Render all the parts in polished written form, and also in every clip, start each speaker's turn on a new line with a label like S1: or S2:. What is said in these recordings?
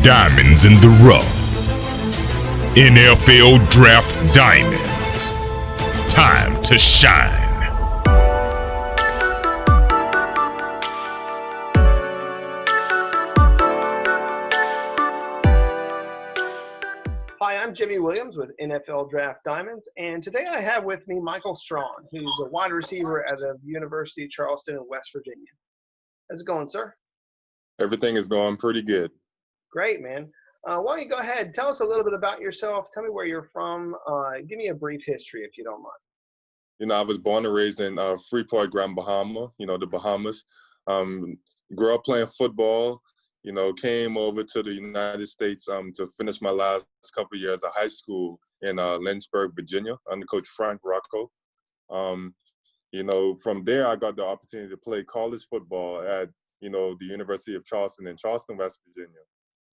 S1: Diamonds in the rough. NFL Draft Diamonds. Time to shine.
S2: Hi, I'm Jimmy Williams with NFL Draft Diamonds, and today I have with me Michael Strachan, who's a wide receiver at the University of Charleston in West Virginia. How's it going, sir?
S3: Everything is going pretty good.
S2: Great, man. Why don't you go ahead, tell us a little bit about yourself, tell me where you're from, give me a brief history if you don't mind.
S3: I was born and raised in Freeport, Grand Bahama, the Bahamas. Grew up playing football, came over to the United States to finish my last couple of years of high school in Lynchburg, Virginia, under Coach Frank Rocco. From there, I got the opportunity to play college football at, the University of Charleston in Charleston, West Virginia.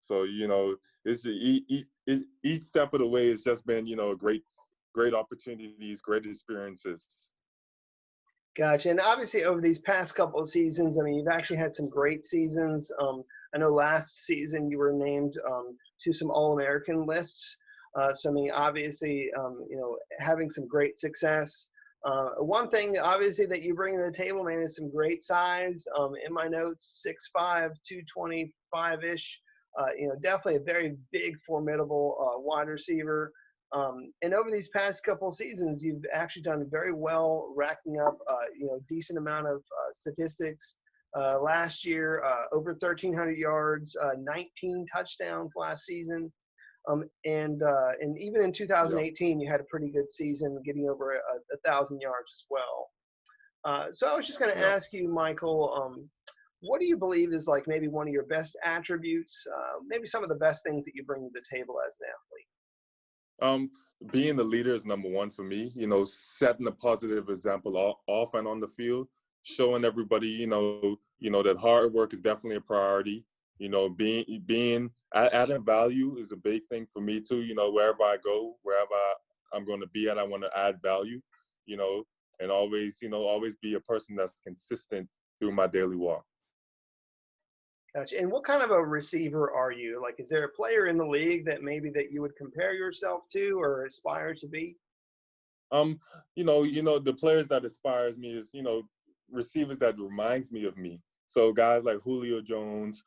S3: So, it's each step of the way, it's just been, great opportunities, great experiences.
S2: Gotcha. And obviously over these past couple of seasons, I mean, you've actually had some great seasons. I know last season you were named to some All-American lists. So, I mean, obviously, having some great success. One thing, obviously, that you bring to the table, man, is some great size. In my notes, 6'5", 225-ish. Definitely a very big, formidable wide receiver. And over these past couple of seasons, you've actually done very well, racking up, decent amount of statistics. Last year, over 1,300 yards, 19 touchdowns last season. And even in 2018, you had a pretty good season, getting over 1,000 yards as well. So I was just going to ask you, Michael, what do you believe is like maybe one of your best attributes, maybe some of the best things that you bring to the table as an athlete?
S3: Being the leader is number one for me, setting a positive example off and on the field, showing everybody, that hard work is definitely a priority. Adding value is a big thing for me too. Wherever I go, wherever I'm going to be at, I want to add value, and always be a person that's consistent through my daily walk.
S2: Gotcha. And what kind of a receiver are you? Like, is there a player in the league that maybe that you would compare yourself to or aspire to be?
S3: The players that inspires me is, receivers that reminds me of me. So guys like Julio Jones,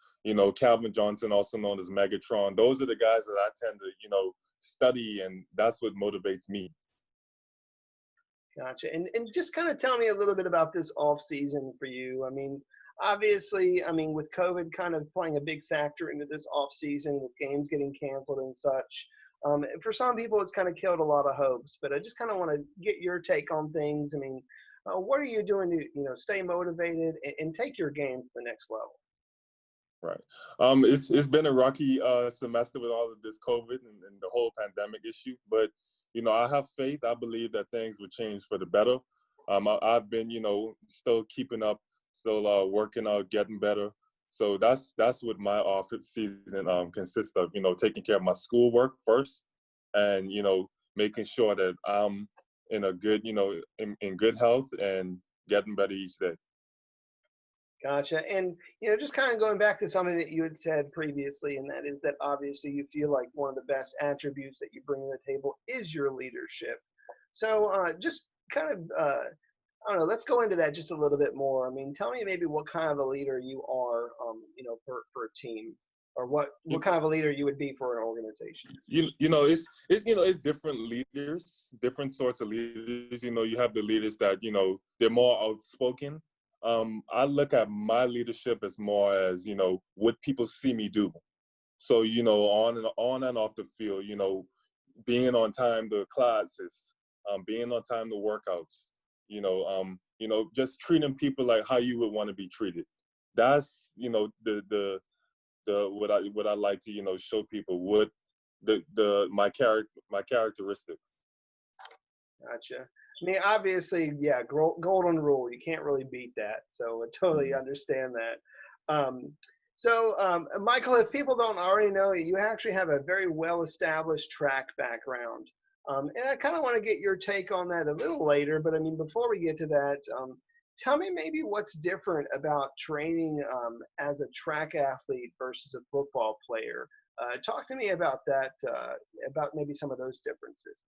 S3: Calvin Johnson, also known as Megatron, those are the guys that I tend to, study, and that's what motivates me.
S2: Gotcha. And just kind of tell me a little bit about this off season for you. I mean, obviously, with COVID kind of playing a big factor into this off season, with games getting canceled and such, for some people, it's kind of killed a lot of hopes. But I just kind of want to get your take on things. I mean, what are you doing to, stay motivated and take your game to the next level?
S3: Right. It's been a rocky semester with all of this COVID and the whole pandemic issue. But, I have faith. I believe that things will change for the better. I've been, still keeping up, still working out, getting better. So that's what my off season consists of, taking care of my schoolwork first and, making sure that I'm in a good, in good health and getting better each day.
S2: Gotcha. And, just kind of going back to something that you had said previously, and that is that obviously you feel like one of the best attributes that you bring to the table is your leadership. So just kind of, I don't know, let's go into that just a little bit more. I mean, tell me maybe what kind of a leader you are, for a team, or what kind of a leader you would be for an organization.
S3: It's different leaders, different sorts of leaders. You have the leaders that, they're more outspoken. I look at my leadership as more as, what people see me do. So, on and off the field, being on time to classes, being on time to workouts, just treating people like how you would want to be treated. That's, what I like to, show people what my characteristics.
S2: Gotcha. I mean, obviously, yeah, golden rule. You can't really beat that. So I totally understand that. Michael, if people don't already know you actually have a very well-established track background. And I kind of want to get your take on that a little later. But, I mean, before we get to that, tell me maybe what's different about training as a track athlete versus a football player. Talk to me about that, about maybe some of those differences.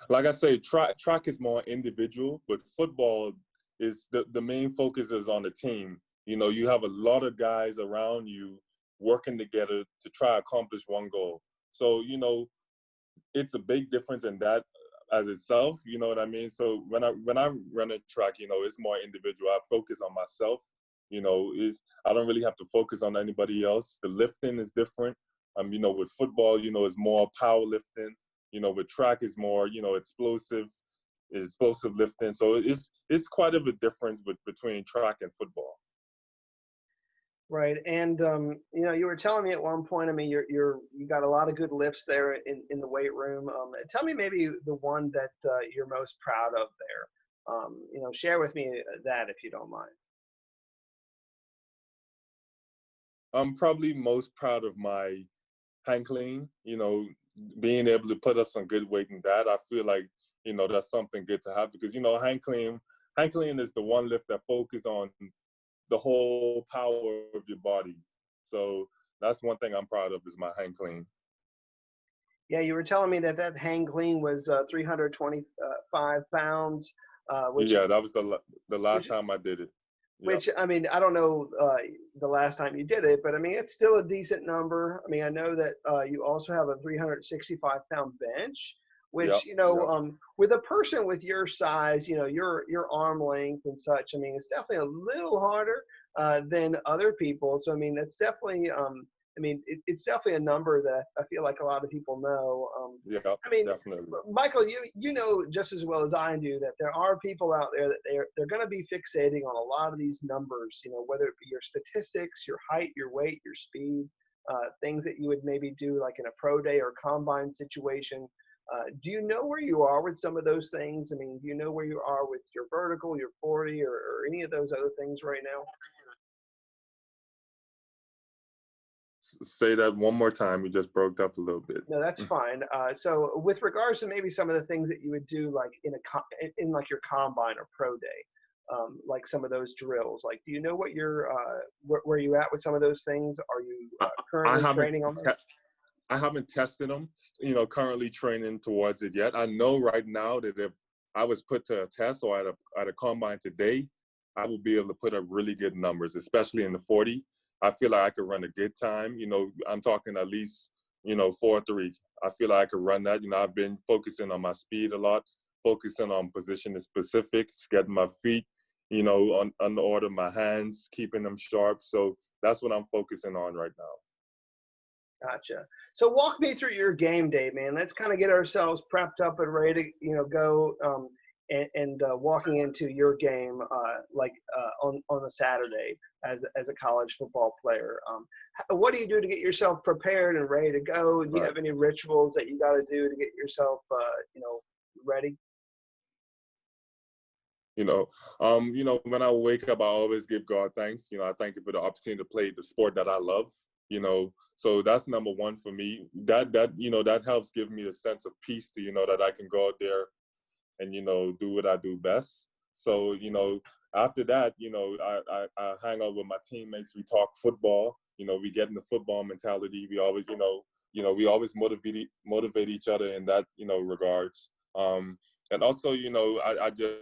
S3: Like I say, track is more individual, but football is the main focus is on the team. You have a lot of guys around you working together to try to accomplish one goal. So, it's a big difference in that as itself, you know what I mean? So when I run a track, it's more individual. I focus on myself, I don't really have to focus on anybody else. The lifting is different. With football, it's more power lifting. With track is more, explosive lifting. So it's quite of a difference between track and football.
S2: Right, and you were telling me at one point. I mean, you got a lot of good lifts there in the weight room. Tell me maybe the one that you're most proud of there. Share with me that if you don't mind.
S3: I'm probably most proud of my hang clean. Being able to put up some good weight in that. I feel like that's something good to have because hang clean is the one lift that focuses on the whole power of your body. So that's one thing I'm proud of is my hang clean.
S2: Yeah, you were telling me that hang clean was 325 pounds.
S3: Yeah, that was the last time I did it.
S2: Yeah. Which, I mean, I don't know the last time you did it, but I mean, it's still a decent number. I mean, I know that you also have a 365-pound bench, which, with a person with your size, your arm length and such, I mean, it's definitely a little harder than other people. So, I mean, it's definitely, it's definitely a number that I feel like a lot of people know. I mean,
S3: definitely.
S2: Michael, you know just as well as I do that there are people out there that they're going to be fixating on a lot of these numbers, whether it be your statistics, your height, your weight, your speed, things that you would maybe do like in a pro day or combine situation. Do you know where you are with some of those things? I mean, do you know where you are with your vertical, your 40, or any of those other things right now?
S3: Say that one more time. You just broke up a little bit.
S2: No, that's fine. So with regards to maybe some of the things that you would do like in like your combine or pro day, like some of those drills, like do you know what you're where you at with some of those things? Are you currently training on those?
S3: I haven't tested them, currently training towards it yet. I know right now that if I was put to a test or at a combine today, I will be able to put up really good numbers, especially in the 40. I feel like I could run a good time. I'm talking at least, 4.3. I feel like I could run that. I've been focusing on my speed a lot, focusing on positioning specifics, getting my feet, on the order of my hands, keeping them sharp. So that's what I'm focusing on right now.
S2: Gotcha. So walk me through your game day, man. Let's kind of get ourselves prepped up and ready to, go and walking into your game on a Saturday as a college football player. What do you do to get yourself prepared and ready to go? Do you have any rituals that you got to do to get yourself, ready?
S3: When I wake up, I always give God thanks. I thank you for the opportunity to play the sport that I love. So that's number one for me. That helps give me a sense of peace to, that I can go out there and, do what I do best. So, after that, I hang out with my teammates. We talk football. We get in the football mentality. We always, we always motivate each other in that, regards. And also, I just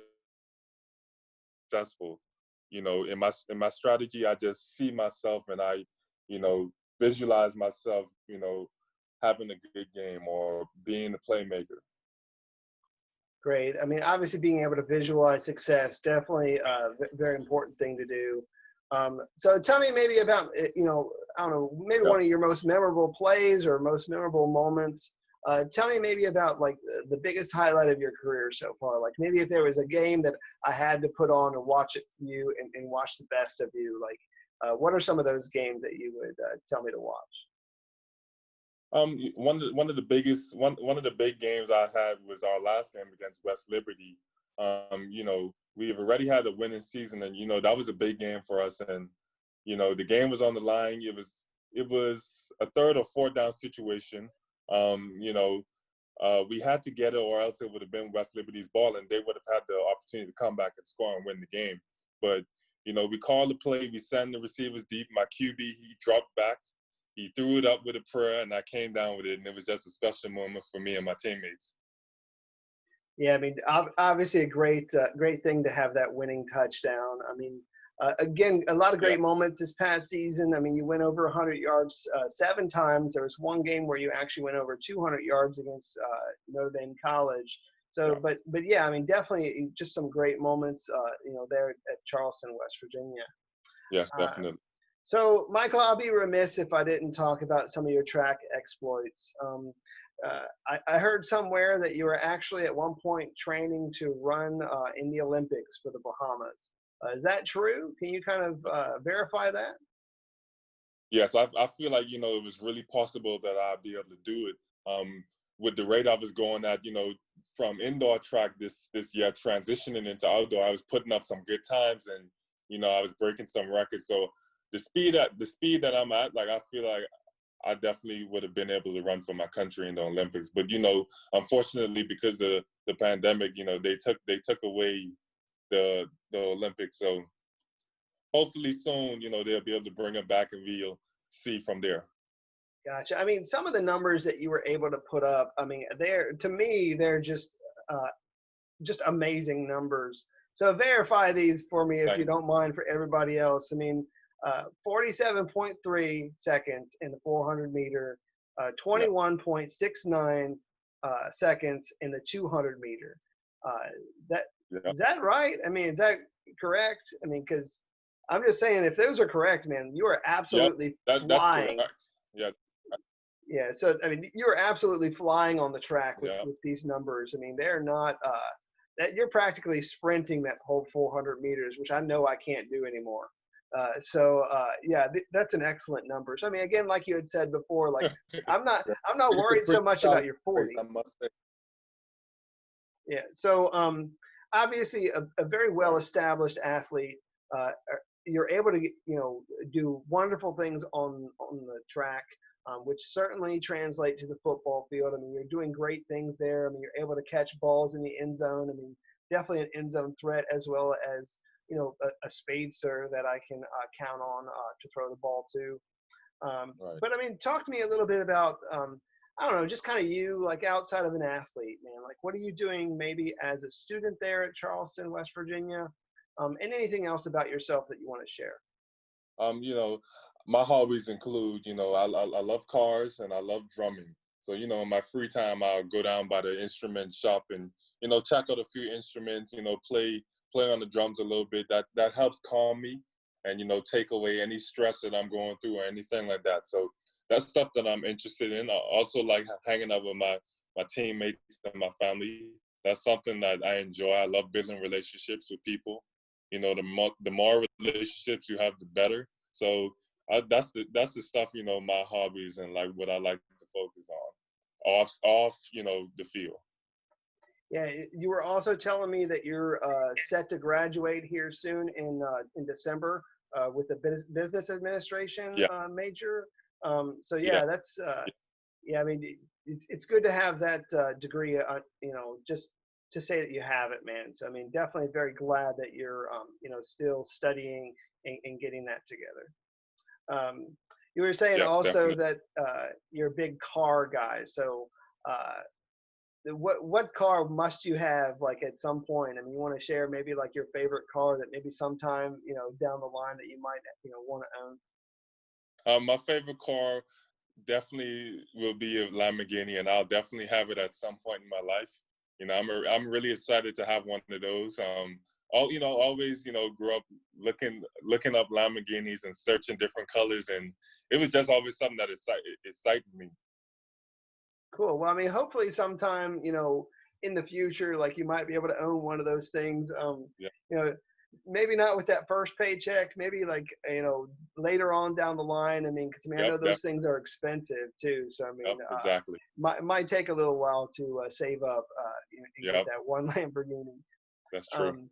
S3: successful, in my strategy, I just see myself and I, visualize myself, having a good game or being a playmaker.
S2: Great. I mean, obviously being able to visualize success, definitely a very important thing to do. So tell me maybe about, I don't know, maybe one of your most memorable plays or most memorable moments. Tell me maybe about like the biggest highlight of your career so far. Like maybe if there was a game that I had to put on and watch you and watch the best of you, like what are some of those games that you would tell me to watch?
S3: One of the big games I had was our last game against West Liberty. We've already had a winning season, and that was a big game for us. And the game was on the line. It was a third or fourth down situation. We had to get it, or else it would have been West Liberty's ball, and they would have had the opportunity to come back and score and win the game. But we called the play. We sent the receivers deep. My QB, he dropped back. he threw it up with a prayer, and I came down with it, and it was just a special moment for me and my teammates.
S2: Yeah, I mean, obviously a great thing to have that winning touchdown. I mean, again, a lot of
S3: Yeah,
S2: great moments this past season. I mean, you went over 100 yards 7 times. There was one game where you actually went over 200 yards against Notre Dame College. So,
S3: yeah.
S2: but yeah, I mean, definitely just some great moments, there at Charleston, West Virginia.
S3: Yes,
S2: Uh,
S3: definitely.
S2: so, Michael, I'll be remiss if I didn't talk about some of your track exploits. I heard somewhere that you were actually at one point training to run in the Olympics for the Bahamas. Is that true? Can you kind of verify that?
S3: Yes, I feel like, it was really possible that I'd be able to do it. With the rate I was going at, from indoor track this year, transitioning into outdoor, I was putting up some good times, and I was breaking some records. So the speed that I'm at, like, I feel like I definitely would have been able to run for my country in the Olympics. But unfortunately, because of the pandemic, they took away the Olympics. So hopefully soon, they'll be able to bring it back, and we'll see from there.
S2: Gotcha. I mean, some of the numbers that you were able to put up, I mean, they're just amazing numbers. So verify these for me if you
S3: Thank
S2: don't mind for everybody else. I mean, 47.3 seconds in the 400 meter,
S3: Yeah,
S2: 21.69 seconds in the 200 meter. That
S3: yeah,
S2: is that right? I mean, is that correct? I mean, because I'm just saying, if those are correct, man, you are
S3: yep.
S2: absolutely
S3: That's correct.
S2: flying.
S3: Yeah,
S2: Yeah, so I mean, you are absolutely flying on the track with,
S3: yeah.
S2: with these numbers. I mean, they're not that you're practically sprinting that whole 400 meters, which I know I can't do anymore. Yeah, that's an excellent number. So I mean, again, like you had said before, like I'm not
S3: Yeah.
S2: I'm not
S3: It's a
S2: worried so
S3: pretty
S2: much about
S3: challenging
S2: your
S3: race,
S2: 40.
S3: I must say.
S2: Yeah. So obviously a very well
S3: Right.
S2: established athlete. You're able to do wonderful things on the track, which certainly translate to the football field. I mean, you're doing great things there. I mean, you're able to catch balls in the end zone. I mean, definitely an end zone threat, as well as a speedster that I can count on to throw the ball to.
S3: Right.
S2: But I mean, talk to me a little bit about I don't know, just kind of you, like outside of an athlete, man. Like, what are you doing maybe as a student there at Charleston, West Virginia, and anything else about yourself that you want to share?
S3: Um, you know, my hobbies include, I love cars and I love drumming. So, in my free time, I'll go down by the instrument shop and, check out a few instruments, play on the drums a little bit. That helps calm me and, take away any stress that I'm going through or anything like that. So that's stuff that I'm interested in. I also like hanging out with my teammates and my family. That's something that I enjoy. I love building relationships with people. The more relationships you have, the better. So that's the stuff, my hobbies and like what I like to focus on off the field.
S2: Yeah, you were also telling me that you're set to graduate here soon in December with a business administration
S3: Yeah,
S2: major. So
S3: yeah,
S2: yeah, that's yeah. I mean, it's good to have that degree. Just to say that you have it, man. So I mean, definitely very glad that you're still studying and getting that together. You were saying
S3: yes,
S2: also
S3: definitely.
S2: that you're a big car guy. So uh, what car must you have like at some point? I mean, you want to share maybe like your favorite car that maybe sometime down the line that you might want to own.
S3: My favorite car definitely will be a Lamborghini, and I'll definitely have it at some point in my life. I'm really excited to have one of those. Always, grew up looking up Lamborghinis and searching different colors, and it was just always something that excited me.
S2: Cool. Well, I mean, hopefully sometime in the future, like you might be able to own one of those things.
S3: Yeah,
S2: You know, maybe not with that first paycheck. Maybe like later on down the line. I mean, because I mean, I
S3: yep,
S2: know those things are expensive too. So I mean,
S3: yep, exactly.
S2: might take a little while to save up and get
S3: Yep,
S2: that one Lamborghini.
S3: that's true.
S2: Um,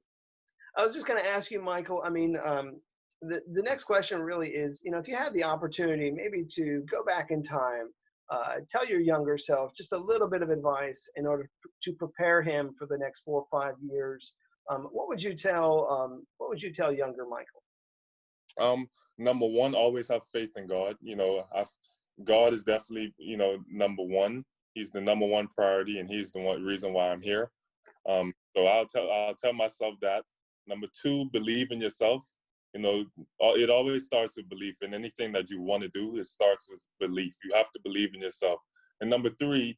S2: I was just going to ask you, Michael. I mean, the next question really is, if you had the opportunity, maybe to go back in time, tell your younger self just a little bit of advice in order to prepare him for the next 4 or 5 years. What would you tell? What would you tell younger Michael?
S3: Number one, always have faith in God. God is definitely, number one. He's the number one priority, and he's the one reason why I'm here. So I'll tell myself that. Number two, believe in yourself. It always starts with belief. In anything that you want to do, it starts with belief. You have to believe in yourself. And number three,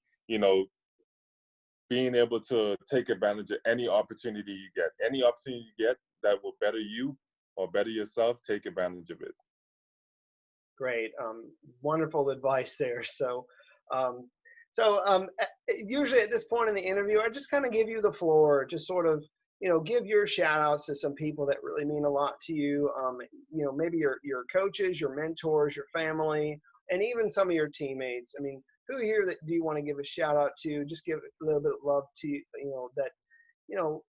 S3: being able to take advantage of any opportunity you get. Any opportunity you get that will better you or better yourself, take advantage of it.
S2: Great. Wonderful advice there. So usually at this point in the interview, I just kind of give you the floor to sort of, give your shout outs to some people that really mean a lot to you. Maybe your coaches, your mentors, your family, and even some of your teammates. I mean, who here that do you want to give a shout out to? Just give a little bit of love to,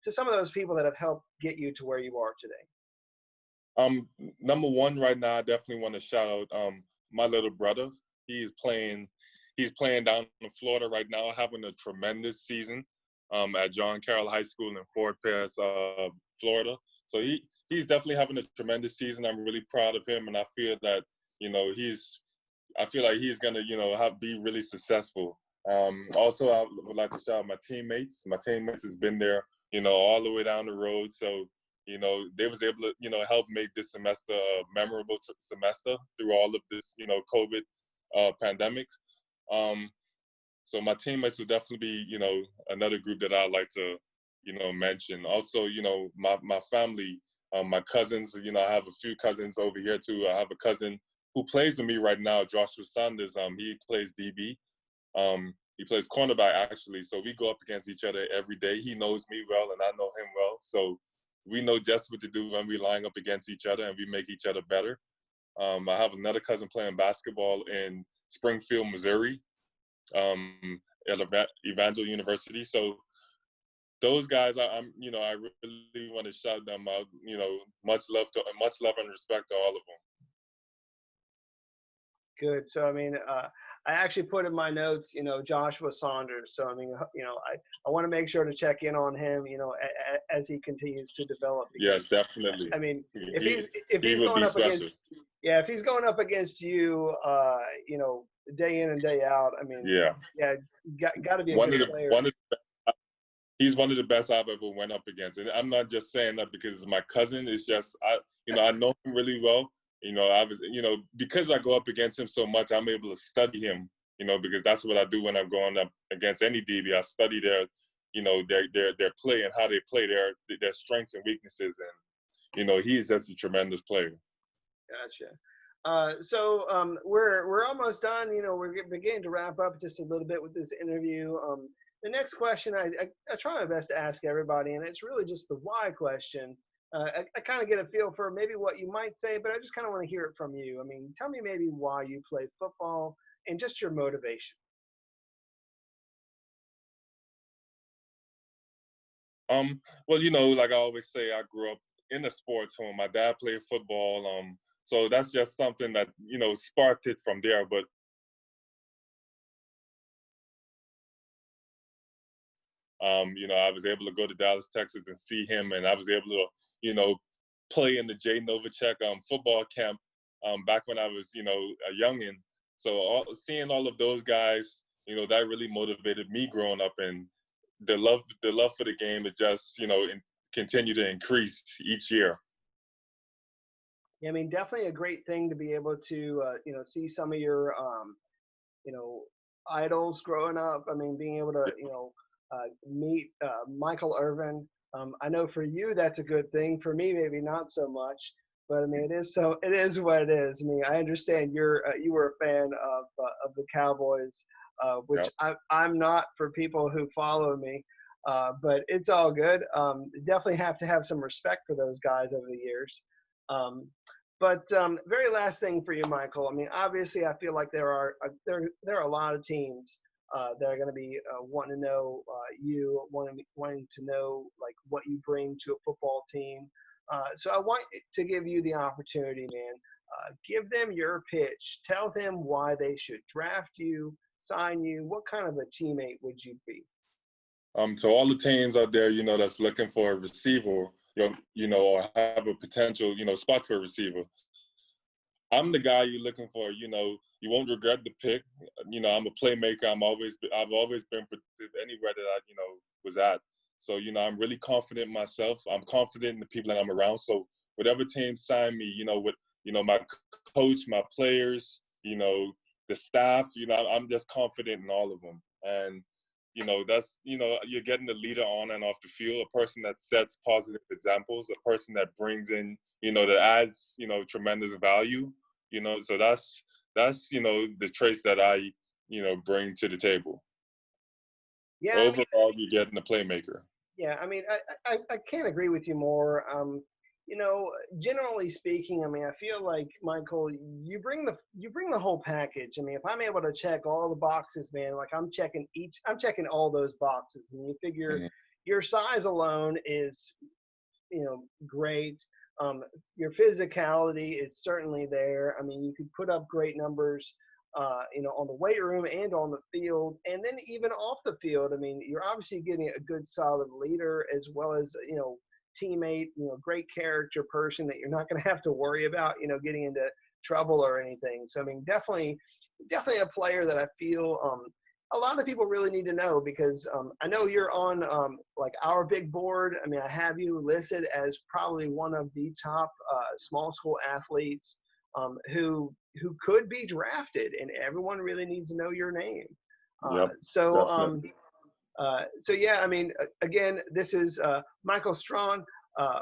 S2: to some of those people that have helped get you to where you are today.
S3: Number one right now, I definitely want to shout out my little brother. He's playing down in Florida right now, having a tremendous season at John Carroll High School in Fort Pierce, Florida. So he's definitely having a tremendous season. I'm really proud of him, and I feel that I feel like he's gonna be really successful. Also, I would like to shout out my teammates. My teammates has been there, all the way down the road. So they was able to, help make this semester a memorable semester through all of this, COVID pandemic. So my teammates would definitely be, another group that I'd like to, mention. Also, my family, my cousins, I have a few cousins over here too. I have a cousin who plays with me right now, Joshua Sanders. He plays DB. He plays cornerback actually. So we go up against each other every day. He knows me well and I know him well. So we know just what to do when we line up against each other and we make each other better. I have another cousin playing basketball in Springfield, Missouri, at Evangel University. So those guys, I really want to shout them out. Much love and respect to all of them.
S2: Good. So, I mean, I actually put in my notes, Joshua Saunders. So, I mean, I want to make sure to check in on him, as he continues to develop.
S3: Yes, definitely.
S2: I mean, if he's going up against, if he's going up against you, day in and day out, I mean, got to be a good player.
S3: He's one of the best I've ever went up against, and I'm not just saying that because it's my cousin. It's just I know him really well. Because I go up against him so much, I'm able to study him, because that's what I do when I'm going up against any DB. I study their play and how they play, their strengths and weaknesses. And, he's just a tremendous player.
S2: Gotcha. So we're almost done. We're beginning to wrap up just a little bit with this interview. The next question I try my best to ask everybody, and it's really just the why question. I kind of get a feel for maybe what you might say, but I just kind of want to hear it from you. I mean, tell me maybe why you play football and just your motivation.
S3: Well, like I always say, I grew up in a sports home. My dad played football. So that's just something that, sparked it from there. But I was able to go to Dallas, Texas and see him, and I was able to, play in the Jay Novacek football camp back when I was, a youngin'. So seeing all of those guys, that really motivated me growing up, and the love for the game is just, continue to increase each year.
S2: Yeah, I mean, definitely a great thing to be able to, see some of your, idols growing up. I mean, being able to, meet Michael Irvin. I know for you that's a good thing. For me, maybe not so much. But I mean, it is what it is. I mean, I understand you were a fan of the Cowboys, which I'm not for people who follow me. But it's all good. Definitely have to have some respect for those guys over the years. But very last thing for you, Michael. I mean, obviously, I feel like there are a lot of teams that are going to be wanting to know you, wanting to know like what you bring to a football team. So I want to give you the opportunity, man. Give them your pitch. Tell them why they should draft you, sign you. What kind of a teammate would you be?
S3: To all the teams out there, that's looking for a receiver, or have a potential, spot for a receiver. I'm the guy you're looking for. You know, you won't regret the pick. You know, I'm a playmaker. I've always been productive anywhere that I, you know, was at. So, you know, I'm really confident in myself. I'm confident in the people that I'm around. So whatever team signed me, you know, with, you know, my coach, my players, you know, the staff, you know, I'm just confident in all of them. And, you know, that's, you know, you're getting the leader on and off the field, a person that sets positive examples, a person that brings in, you know, that adds, you know, tremendous value. You know, so that's you know, the traits that I, you know, bring to the table.
S2: Yeah, I mean,
S3: Overall, you're getting a playmaker.
S2: yeah, I mean, I can't agree with you more. You know, generally speaking, I mean, I feel like Michael, you bring the whole package. I mean, if I'm able to check all the boxes, man, like I'm checking all those boxes, and you figure
S3: Mm-hmm.
S2: your size alone is, you know, great. Your physicality is certainly there. I mean, you could put up great numbers, you know, on the weight room and on the field, and then even off the field. I mean, you're obviously getting a good, solid leader as well as, you know, teammate, you know, great character person that you're not going to have to worry about, you know, getting into trouble or anything. So, I mean, definitely a player that I feel a lot of people really need to know, because I know you're on like our big board. I mean, I have you listed as probably one of the top small school athletes who could be drafted, and everyone really needs to know your name.
S3: Yep,
S2: So
S3: definitely.
S2: so yeah, I mean, again, this is Michael Strachan,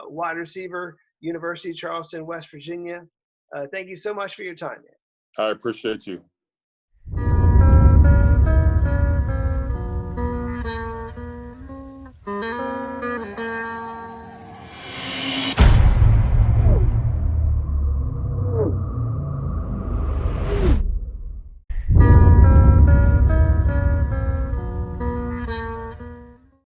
S2: wide receiver, University of Charleston, West Virginia. Thank you so much for your time, man.
S3: I appreciate you.